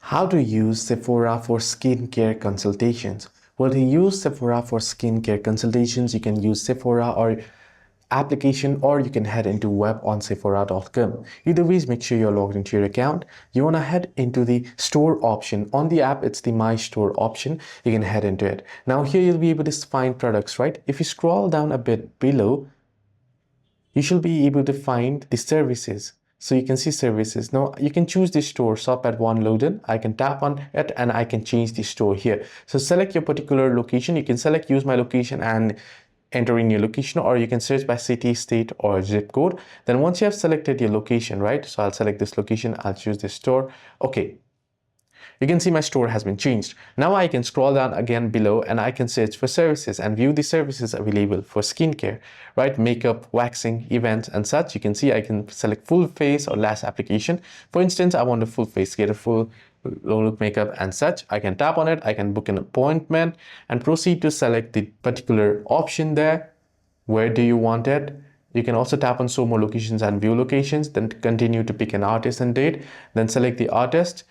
How to use Sephora for skincare consultations. Well, to use Sephora for skincare consultations, you can use Sephora or application, or you can head into web on sephora.com. Either ways, make sure you're logged into your account. You want to head into the store option. On the app, it's the My Store option. You can head into it. Now here you'll be able to find products, right? If you scroll down a bit below, you should be able to find the services. So you can see services. Now you can choose the store, shop at one loaded. I can tap on it and I can change the store here. So select your particular location. You can select use my location and enter in your location, or you can search by city, state, or zip code. Then once you have selected your location, right? So I'll select this location. I'll choose this store. Okay. You can see my store has been changed. Now I can scroll down again below and I can search for services and view the services available for skincare, right? Makeup, waxing, events, and such. You can see I can select full face or lash application. For instance, I want a full face, get a full low look makeup and such. I can tap on it. I can book an appointment and proceed to select the particular option there. Where do you want it? You can also tap on show more locations and view locations, then continue to pick an artist and date, then select the artist.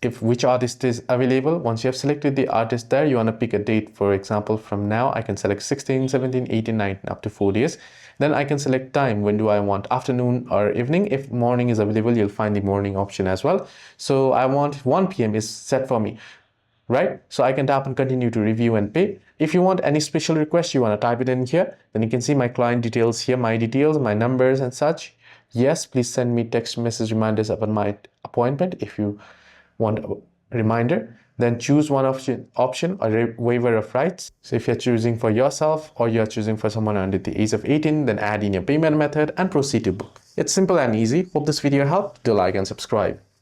If which artist is available. Once you have selected the artist there, you want to pick a date. For example, from now I can select 16, 17, 18, 19, up to 4 days. Then I can select time. When do I want, afternoon or evening? If morning is available, you'll find the morning option as well. So I want 1 p.m. is set for me, right? So I can tap on continue to review and pay. If you want any special request, you want to type it in here. Then you can see my client details here, my details, my numbers and such. Yes, please send me text message reminders about my appointment if you want a reminder. Then choose one option or waiver of rights. So if you're choosing for yourself or you're choosing for someone under the age of 18, then add in your payment method and proceed to book. It's simple and easy. Hope this video helped. Do like and subscribe.